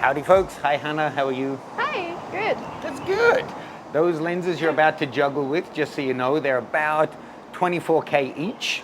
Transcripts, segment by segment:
Howdy folks, hi Hannah, how are you? Hi, good. That's good. Those lenses you're about to juggle with, just so you know, they're about 24K each.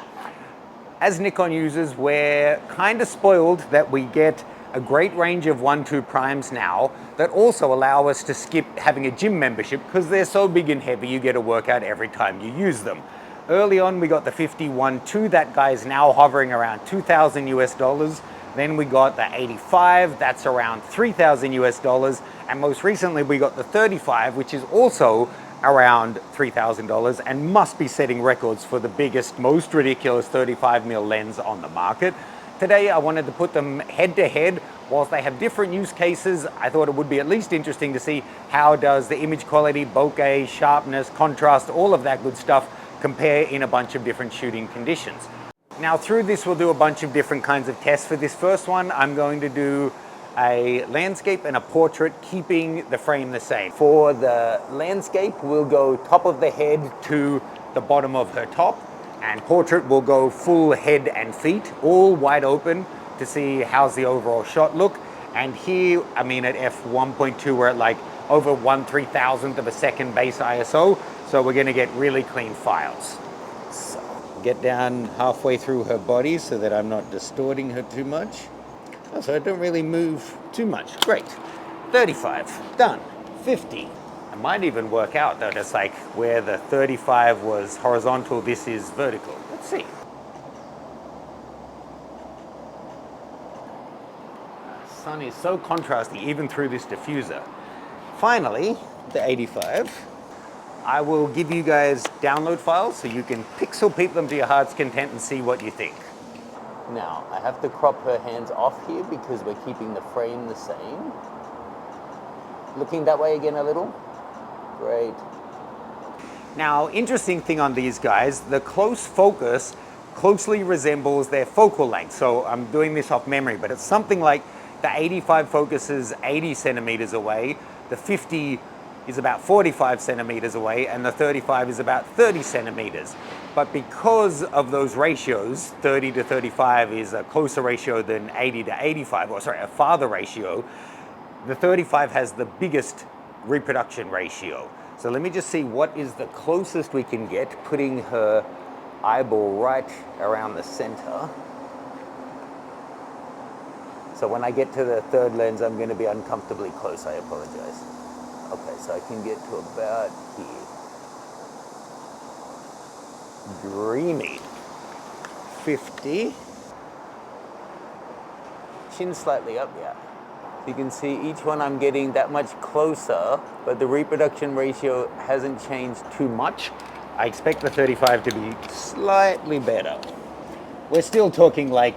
As Nikon users, we're kind of spoiled that we get a great range of 1.2 primes now that also allow us to skip having a gym membership because they're so big and heavy you get a workout every time you use them. Early on we got the 51.2, that guy's now hovering around 2,000 US dollars. Then we got the 85, that's around 3,000 US dollars. And most recently we got the 35, which is also around $3,000 and must be setting records for the biggest, most ridiculous 35mm lens on the market. Today I wanted to put them head to head. Whilst they have different use cases, I thought it would be at least interesting to see how does the image quality, bokeh, sharpness, contrast, all of that good stuff compare in a bunch of different shooting conditions. Now through this we'll do a bunch of different kinds of tests. For this first one I'm going to do a landscape and a portrait, keeping the frame the same. For the landscape we'll go top of the head to the bottom of her top, and portrait will go full head and feet, all wide open to see how's the overall shot look. And here, I mean at f1.2 we're at like over 1/3000th of a second base ISO, so we're gonna get really clean files. So get down halfway through her body so that I'm not distorting her too much. Oh, so I don't really move too much. Great. 35, done. 50. I might even work out that it's like where the 35 was horizontal, this is vertical. Let's see. The sun is so contrasty even through this diffuser. Finally, the 85. I will give you guys download files so you can pixel peep them to your heart's content and see what you think. Now, I have to crop her hands off here because we're keeping the frame the same. Looking that way again a little. Great. Now, interesting thing on these guys, the close focus closely resembles their focal length. So I'm doing this off memory, but it's something like the 85 focuses 80 centimeters away, the 50 is about 45 centimeters away, and the 35 is about 30 centimeters. But because of those ratios, 30 to 35 is a closer ratio than 80 to 85, or sorry, a farther ratio, the 35 has the biggest reproduction ratio. So let me just see what is the closest we can get, putting her eyeball right around the center. So when I get to the third lens, I'm going to be uncomfortably close, I apologize. Okay, so I can get to about here. Dreamy. 50. Chin slightly up, yeah. You can see each one I'm getting that much closer, but the reproduction ratio hasn't changed too much. I expect the 35 to be slightly better. We're still talking like,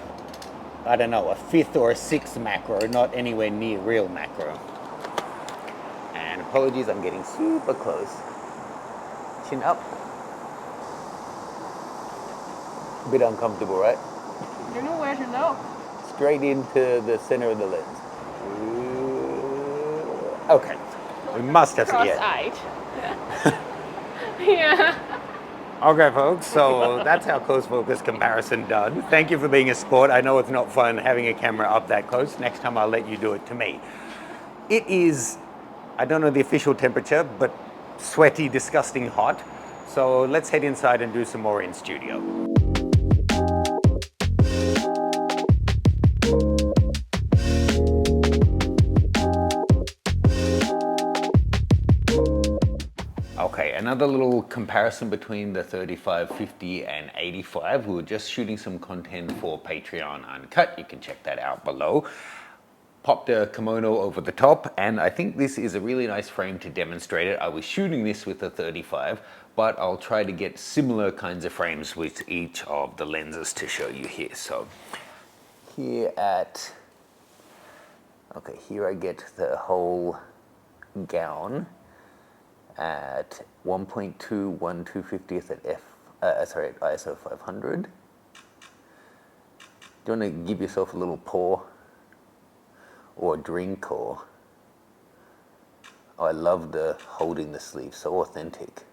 I don't know, a 5th or a 6th macro, not anywhere near real macro. And apologies, I'm getting super close. Chin up. A bit uncomfortable, right? I don't know where to look. Straight into the center of the lens. Okay, we must have some. Cross-eyed. Yeah. Okay, folks, so that's our close focus comparison done. Thank you for being a sport. I know it's not fun having a camera up that close. Next time I'll let you do it to me. It is, I don't know the official temperature, but sweaty, disgusting hot. So let's head inside and do some more in studio. Okay, another little comparison between the 35, 50 and 85. We were just shooting some content for Patreon Uncut. You can check that out below. Popped a kimono over the top, and I think this is a really nice frame to demonstrate it. I was shooting this with a 35, but I'll try to get similar kinds of frames with each of the lenses to show you here. So here at, okay, here I get the whole gown at 1.2, 1 250th at ISO 500. Do you want to give yourself a little pour or a drink, or oh, I love the holding the sleeve, so authentic.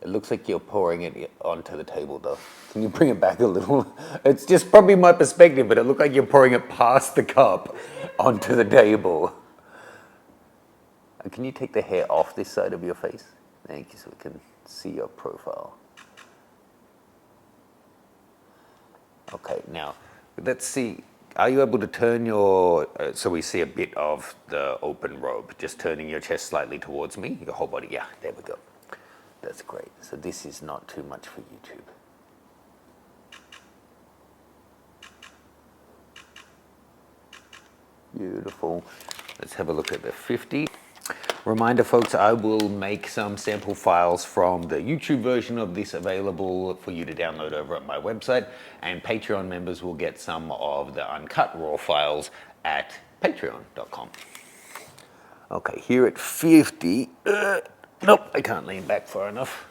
It looks like you're pouring it onto the table though. Can you bring it back a little? It's just probably my perspective, but it looked like you're pouring it past the cup onto the table. Can you take the hair off this side of your face? Thank you, so we can see your profile. Okay, now let's see. Are you able to turn your, so we see a bit of the open robe, just turning your chest slightly towards me, your whole body, yeah, there we go. That's great. So this is not too much for YouTube. Beautiful. Let's have a look at the 50. Reminder folks, I will make some sample files from the YouTube version of this available for you to download over at my website, and Patreon members will get some of the uncut raw files at patreon.com. Okay, here at 50, nope, I can't lean back far enough.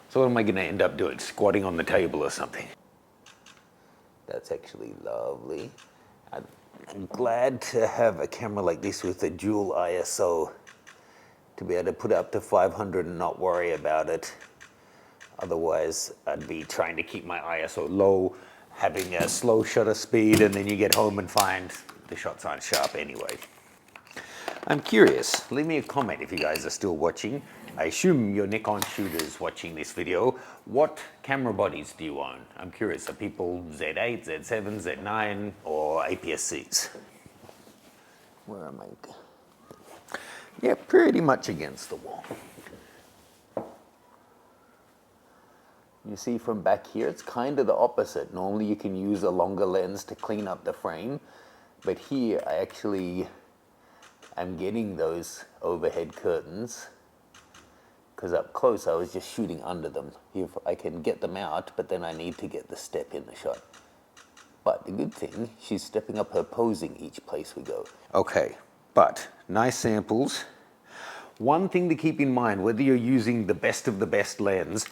So what am I gonna end up doing? Squatting on the table or something? That's actually lovely. I'm glad to have a camera like this with a dual ISO to be able to put it up to 500 and not worry about it. Otherwise, I'd be trying to keep my ISO low, having a slow shutter speed, and then you get home and find the shots aren't sharp anyway. I'm curious, leave me a comment if you guys are still watching. I assume you're Nikon shooters watching this video. What camera bodies do you own? I'm curious, are people Z8, Z7, Z9, or APS-Cs? Where am I? Yeah, pretty much against the wall. You see from back here, it's kind of the opposite. Normally you can use a longer lens to clean up the frame, but here I actually am getting those overhead curtains, because up close I was just shooting under them. Here I can get them out, but then I need to get the step in the shot. But the good thing, she's stepping up her posing each place we go. Okay, but nice samples. One thing to keep in mind, whether you're using the best of the best lens,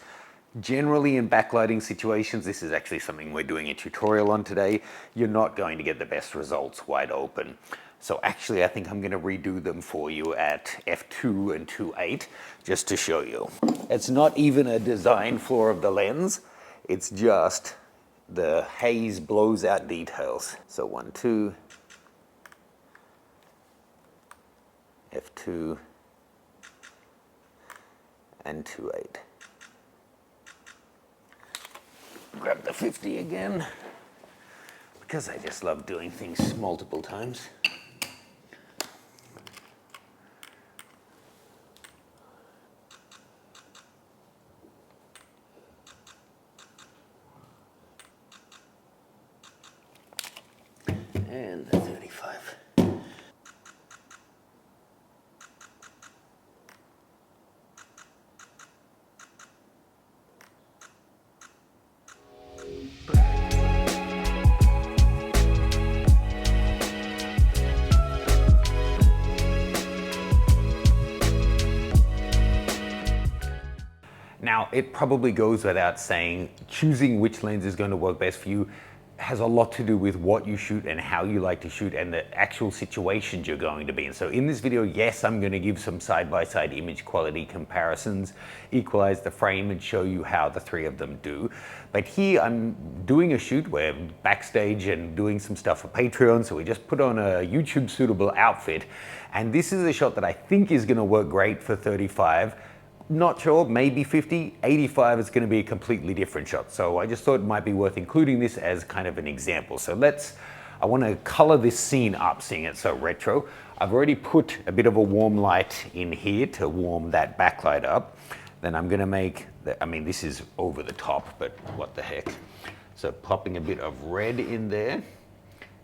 generally in backlighting situations, this is actually something we're doing a tutorial on today, you're not going to get the best results wide open. So actually, I think I'm going to redo them for you at f2 and 2.8 just to show you. It's not even a design flaw of the lens, it's just the haze blows out details. So 1.2, f2, and 2.8. Grab the 50 again, because I just love doing things multiple times. And the 35. Now, it probably goes without saying, choosing which lens is going to work best for you has a lot to do with what you shoot and how you like to shoot and the actual situations you're going to be in. So in this video, yes, I'm going to give some side-by-side image quality comparisons, equalize the frame and show you how the three of them do. But here I'm doing a shoot where I'm backstage and doing some stuff for Patreon. So we just put on a YouTube suitable outfit. And this is a shot that I think is going to work great for 35. Not sure, maybe 50, 85 is going to be a completely different shot. So I just thought it might be worth including this as kind of an example. So I want to color this scene up, seeing it's so retro. I've already put a bit of a warm light in here to warm that backlight up. Then I'm going to make, this is over the top, but what the heck. So popping a bit of red in there,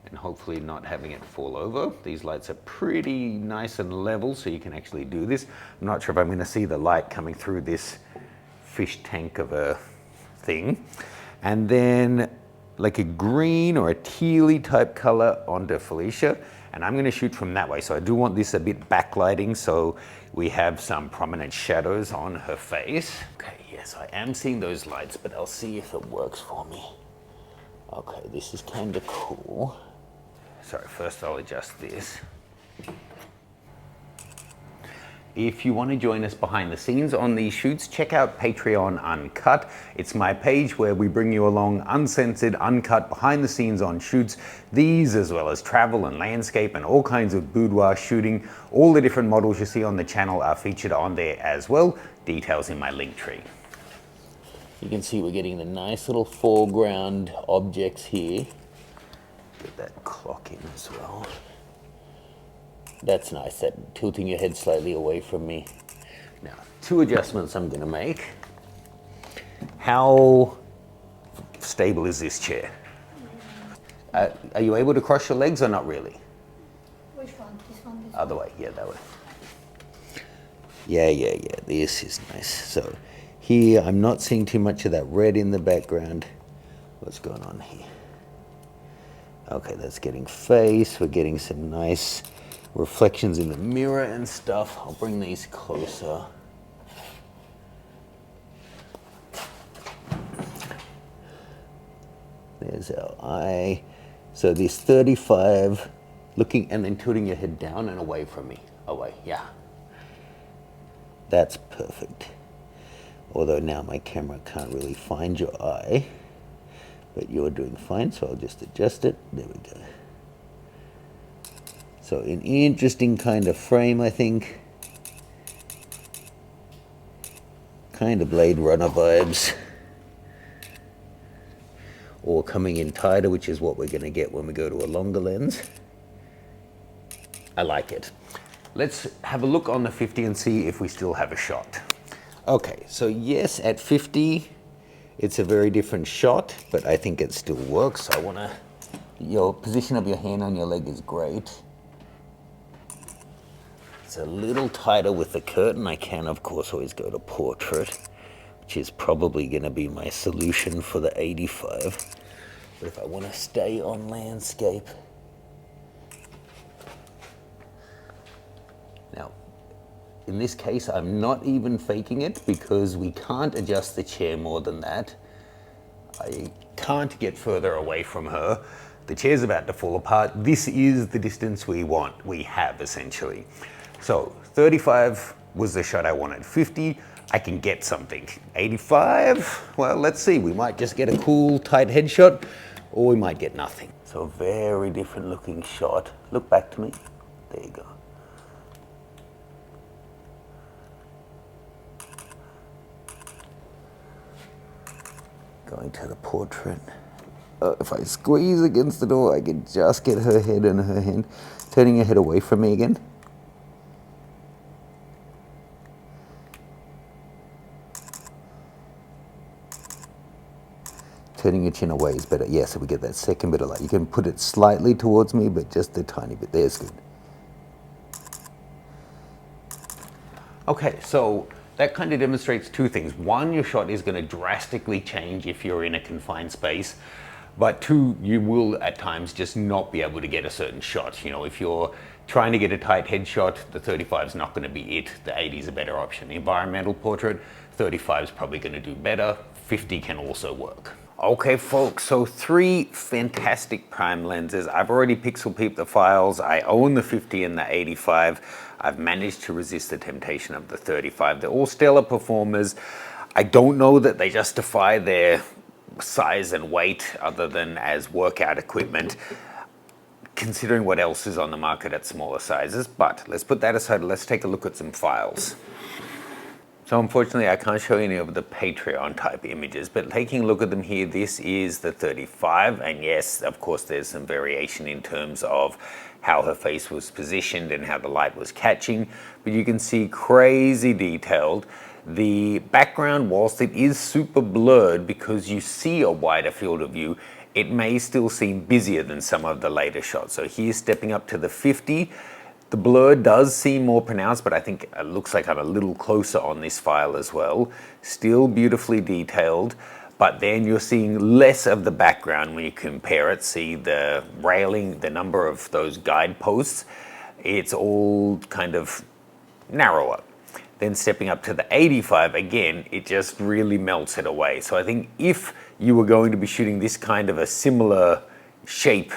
and hopefully not having it fall over. These lights are pretty nice and level, so you can actually do this. I'm not sure if I'm gonna see the light coming through this fish tank of a thing. And then like a green or a tealy type color onto Felicia. And I'm gonna shoot from that way. So I do want this a bit backlighting, so we have some prominent shadows on her face. Okay, yes, I am seeing those lights, but I'll see if it works for me. Okay, this is kind of cool. Sorry, first I'll adjust this. If you want to join us behind the scenes on these shoots, check out Patreon Uncut. It's my page where we bring you along uncensored, uncut, behind the scenes on shoots. These, as well as travel and landscape and all kinds of boudoir shooting. All the different models you see on the channel are featured on there as well. Details in my link tree. You can see we're getting the nice little foreground objects here. Get that clock in as well. That's nice, that tilting your head slightly away from me. Now, 2 adjustments I'm going to make. How stable is this chair? Are you able to cross your legs or not really? Which one? This one? This Other way, yeah, that way. Yeah, this is nice. So here, I'm not seeing too much of that red in the background. What's going on here? Okay, that's getting face. We're getting some nice reflections in the mirror and stuff. I'll bring these closer. There's our eye. So this 35, looking and then tilting your head down and away from me. Away, yeah. That's perfect. Although now my camera can't really find your eye, but you're doing fine, so I'll just adjust it. There we go. So an interesting kind of frame, I think. Kind of Blade Runner vibes. Or coming in tighter, which is what we're going to get when we go to a longer lens. I like it. Let's have a look on the 50 and see if we still have a shot. Okay, so yes, at 50, it's a very different shot, but I think it still works. I want to, your position of your hand on your leg is great. It's a little tighter with the curtain. I can, of course, always go to portrait, which is probably going to be my solution for the 85. But if I want to stay on landscape. Now, in this case, I'm not even faking it because we can't adjust the chair more than that. I can't get further away from her. The chair's about to fall apart. This is the distance we have essentially. So 35 was the shot I wanted. 50, I can get something. 85, well, let's see. We might just get a cool tight headshot or we might get nothing. So a very different looking shot. Look back to me. There you go. Going to the portrait. If I squeeze against the door, I can just get her head in her hand. Turning her head away from me again. Turning your chin away is better. Yeah, so we get that second bit of light. You can put it slightly towards me, but just a tiny bit. There's good. Okay, so that kind of demonstrates 2 things. 1, your shot is going to drastically change if you're in a confined space. But 2, you will at times just not be able to get a certain shot. You know, if you're trying to get a tight headshot, the 35 is not going to be it. The 80 is a better option. The environmental portrait, 35 is probably going to do better. 50 can also work. Okay folks, so 3 fantastic prime lenses. I've already pixel peeped the files. I own the 50 and the 85. I've managed to resist the temptation of the 35. They're all stellar performers. I don't know that they justify their size and weight other than as workout equipment, considering what else is on the market at smaller sizes. But let's put that aside. Let's take a look at some files. So unfortunately, I can't show you any of the Patreon type images, but taking a look at them here, this is the 35. And yes, of course, there's some variation in terms of how her face was positioned and how the light was catching, but you can see crazy detailed. The background, whilst it is super blurred because you see a wider field of view, it may still seem busier than some of the later shots. So here's stepping up to the 50. The blur does seem more pronounced, but I think it looks like I'm a little closer on this file as well. Still beautifully detailed, but then you're seeing less of the background when you compare it. See the railing, the number of those guideposts, it's all kind of narrower. Then stepping up to the 85, again, it just really melts it away. So I think if you were going to be shooting this kind of a similar shape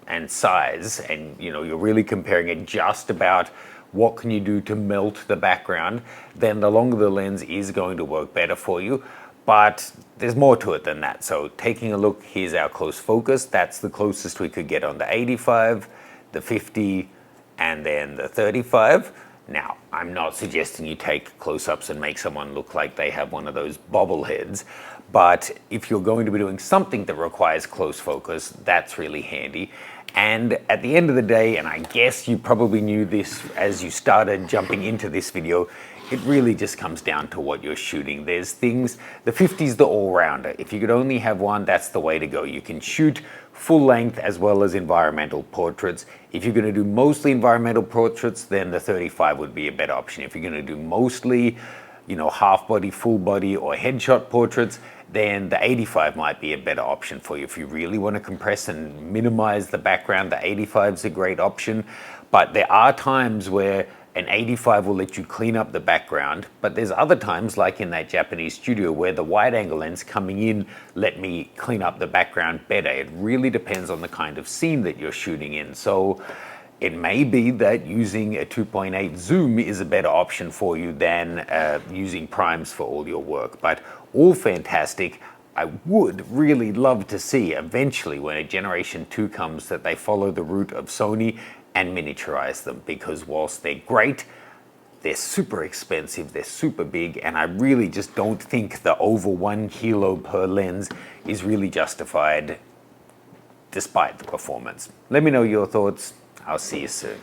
and size, and you're really comparing it just about what can you do to melt the background, then the longer the lens is going to work better for you. But there's more to it than that. So taking a look, here's our close focus. That's the closest we could get on the 85, the 50, and then the 35. Now, I'm not suggesting you take close-ups and make someone look like they have one of those bobbleheads, but if you're going to be doing something that requires close focus, that's really handy. And at the end of the day, and I guess you probably knew this as you started jumping into this video, it really just comes down to what you're shooting. There's things, the 50's the all-rounder. If you could only have one, that's the way to go. You can shoot full length as well as environmental portraits. If you're going to do mostly environmental portraits, then the 35 would be a better option. If you're going to do mostly, half body, full body, or headshot portraits, then the 85 might be a better option for you. If you really want to compress and minimize the background, the 85 is a great option. But there are times where an 85 will let you clean up the background, but there's other times, like in that Japanese studio, where the wide angle lens coming in let me clean up the background better. It really depends on the kind of scene that you're shooting in. So it may be that using a 2.8 zoom is a better option for you than using primes for all your work. But all fantastic. I would really love to see eventually, when a Generation 2 comes, that they follow the route of Sony and miniaturize them, because whilst they're great, they're super expensive, they're super big, and I really just don't think the over 1 kilo per lens is really justified despite the performance. Let me know your thoughts. I'll see you soon.